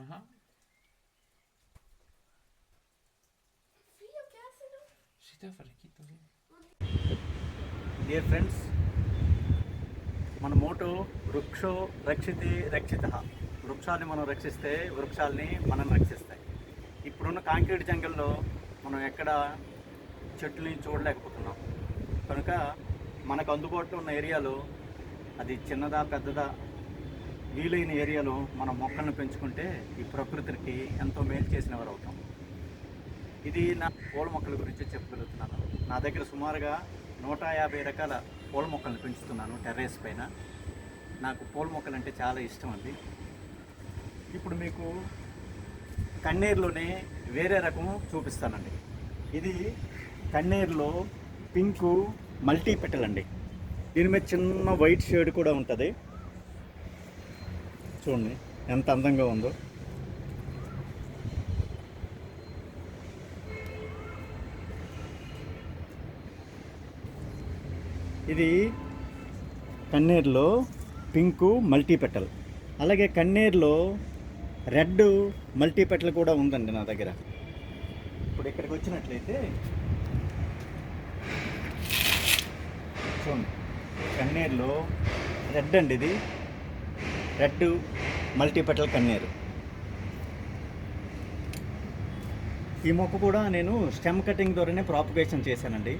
Ajá. Sí, está fresquito, sí. Dear friends, మన Moto వృక్షో రక్షితి రక్షిత. వృక్షాన్ని మనం రక్షిస్తే వృక్షాలని మనం రక్షిస్తాయి. ఇప్పుడున్న కాంక్రీట్ జంగల్లో మనం ఎక్కడ చెట్లని చూడలేకపోతున్నాం. కనుక మనకు అందుబాటులో ఉన్న ఏరియాలో, అది చిన్నదా పెద్దదా, వీలైన ఏరియాలో మనం మొక్కలను పెంచుకుంటే ఈ ప్రకృతికి ఎంతో మేలు చేసిన వారు అవుతాం. ఇది నా పూల మొక్కల గురించి చెప్పగలుగుతున్నాను. నా దగ్గర సుమారుగా 150 రకాల పూల మొక్కలను పెంచుతున్నాను టెర్రస్ పైన. నాకు పూల మొక్కలు అంటే చాలా ఇష్టం అండి. ఇప్పుడు మీకు కన్నేరులోనే వేరే రకం చూపిస్తానండి. ఇది కన్నేరులో పింకు మల్టీ పెటల్ అండి. దీని మీద చిన్న వైట్ షేడ్ కూడా ఉంటుంది. చూడండి ఎంత అందంగా ఉందో. ఇది కన్నేరులో పింకు మల్టీ పెటల్. అలాగే కన్నేరులో రెడ్ మల్టీ పెటల్ కూడా ఉందండి నా దగ్గర. ఇప్పుడు ఇక్కడికి వచ్చినట్లయితే చూడండి, కన్నేరులో రెడ్ అండి. ఇది రెడ్ మల్టీ పెటల్ కన్నేరు. ఈ మొక్క కూడా నేను స్టెమ్ కటింగ్ ద్వారానే ప్రాపగేషన్ చేశానండి.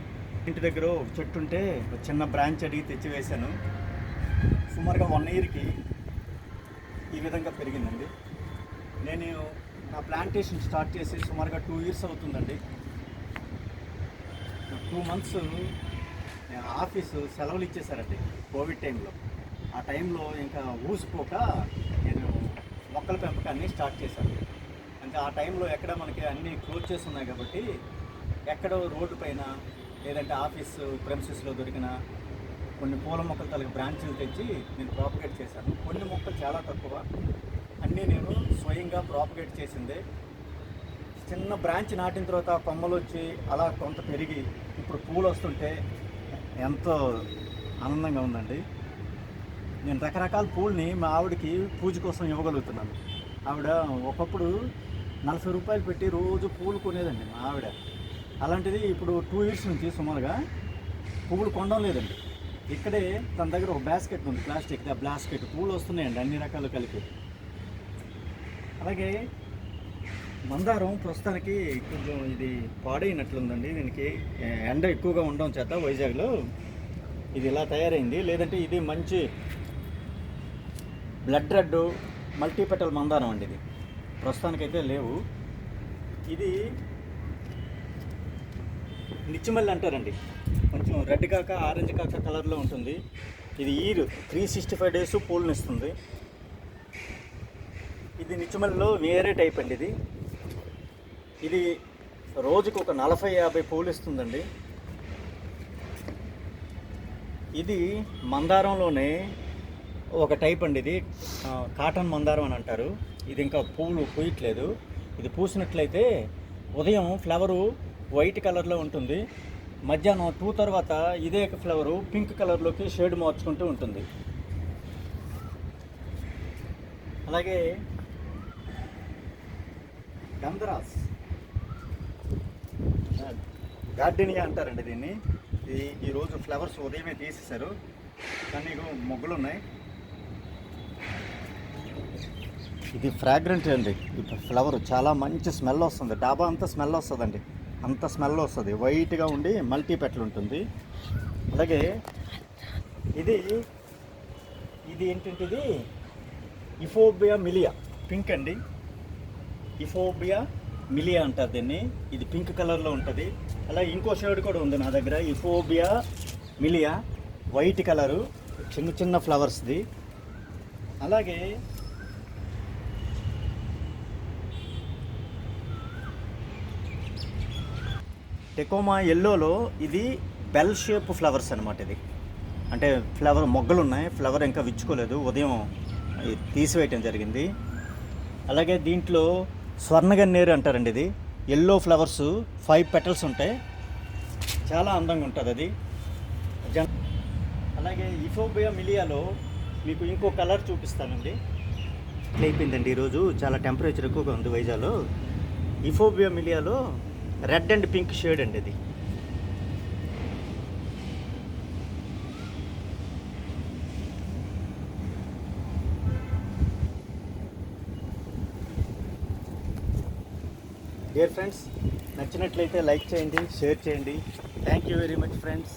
ఇంటి దగ్గర ఒక చెట్టు ఉంటే ఒక చిన్న బ్రాంచ్ అడిగి తెచ్చి వేశాను. సుమారుగా 1 ఇయర్కి ఈ విధంగా పెరిగిందండి. నేను నా ప్లాంటేషన్ స్టార్ట్ చేసి సుమారుగా 2 ఇయర్స్ అవుతుందండి. 2 మంత్స్ ఆఫీసు సెలవులు ఇచ్చేసారండి కోవిడ్ టైంలో. ఆ టైంలో ఇంకా ఊసిపోక నేను మొక్కల పెంపకాన్ని స్టార్ట్ చేశాను. ఇంకా ఆ టైంలో ఎక్కడ మనకి అన్నీ క్లోజ్ చేసి ఉన్నాయి కాబట్టి ఎక్కడో రోడ్డు పైన లేదంటే ఆఫీసు ప్రెమిసెస్లో దొరికిన కొన్ని పూల మొక్కలు తలకి బ్రాంచులు తెచ్చి నేను ప్రాపగేట్ చేశాను. కొన్ని మొక్కలు చాలా తక్కువ, అన్నీ నేను స్వయంగా ప్రాపగేట్ చేసిందే. చిన్న బ్రాంచ్ నాటిన తర్వాత కొమ్మలు వచ్చి అలా కొంత పెరిగి ఇప్పుడు పూలు వస్తుంటే ఎంతో ఆనందంగా ఉందండి. నేను రకరకాల పూలని మా ఆవిడకి పూజ కోసం ఇవ్వగలుగుతున్నాను. ఆవిడ ఒకప్పుడు 40 రూపాయలు పెట్టి రోజు పూలు కొనేదండి మా ఆవిడ. అలాంటిది ఇప్పుడు 2 ఇయర్స్ నుంచి సుమారుగా పువ్వులు కొనడం లేదండి. ఇక్కడే తన దగ్గర ఒక బాస్కెట్ ఉంది, ప్లాస్టిక్. ఆ బాస్కెట్ పూలు వస్తున్నాయండి అన్ని రకాలు కలిపి. అలాగే మందారం ప్రస్తుతానికి కొంచెం ఇది పాడైనట్లుందండి. దీనికి ఎండ ఎక్కువగా ఉండడం చేత వైజాగ్లో ఇది ఇలా తయారైంది. లేదంటే ఇది మంచి బ్లడ్ రెడ్ మల్టీపెటల్ మందారం అండి. ఇది ప్రస్తుతానికైతే లేవు. ఇది నిచ్చిమల్లి అంటారండి. కొంచెం రెడ్ కాక ఆరెంజ్ కాక కలర్లో ఉంటుంది. ఇది 365 డేస్ పూలను ఇస్తుంది. ఇది నిచ్చిమల్లిలో వేరే టైప్ అండి. ఇది రోజుకు ఒక 40-50 పూలు ఇస్తుందండి. ఇది మందారంలోనే ఒక టైప్ అండి. ఇది కాటన్ మందారం అని అంటారు. ఇది ఇంకా పూలు పూయట్లేదు. ఇది పూసినట్లయితే ఉదయం ఫ్లవరు వైట్ కలర్లో ఉంటుంది, మధ్యాహ్నం 2 తర్వాత ఇదే ఫ్లవరు పింక్ కలర్లోకి షేడ్ మార్చుకుంటూ ఉంటుంది. అలాగే గంధరాస్ గార్డెనియా అంటారండి దీన్ని. ఈరోజు ఫ్లవర్స్ ఉదయమే తీసేశారు, కానీ మొగ్గలు ఉన్నాయి. ఇది ఫ్రాగ్రెంట్ అండి. ఈ ఫ్లవర్ చాలా మంచి స్మెల్ వస్తుంది. డాబా అంతా స్మెల్ వస్తుందండి, అంత స్మెల్ వస్తుంది. వైట్గా ఉండి మల్టీ పెటల్ ఉంటుంది. అలాగే ఇది ఏంటంటే ఇది ఇఫోబియా మిలియా పింక్ అండి. ఇఫోబియా మిలియా అంటారు దీన్ని. ఇది పింక్ కలర్లో ఉంటుంది. అలాగే ఇంకో షేడ్ కూడా ఉంది నా దగ్గర, ఇఫోబియా మిలియా, వైట్ కలరు, చిన్న చిన్న ఫ్లవర్స్ది. అలాగే టెకోమా ఎల్లోలో ఇది బెల్ షేప్ ఫ్లవర్స్ అనమాట. ఇది అంటే ఫ్లవర్ మొగ్గలు ఉన్నాయి, ఫ్లవర్ ఇంకా విచ్చుకోలేదు, ఉదయం తీసివేయటం జరిగింది. అలాగే దీంట్లో స్వర్ణగన్నేరు అంటారండి. ఇది ఎల్లో ఫ్లవర్స్ 5 పెటల్స్ ఉంటాయి, చాలా అందంగా ఉంటుంది అది. అలాగే ఇఫోబియా మిలియాలో మీకు ఇంకో కలర్ చూపిస్తానండి. అయిపోయిందండి ఈరోజు చాలా టెంపరేచర్ ఎక్కువగా ఉంది వైజాగ్లో. ఇఫోబియా మిలియాలో రెడ్ అండ్ పింక్ షేడ్ అండి అది. డియర్ ఫ్రెండ్స్, నచ్చినట్లయితే లైక్ చేయండి, షేర్ చేయండి. Thank you very much friends.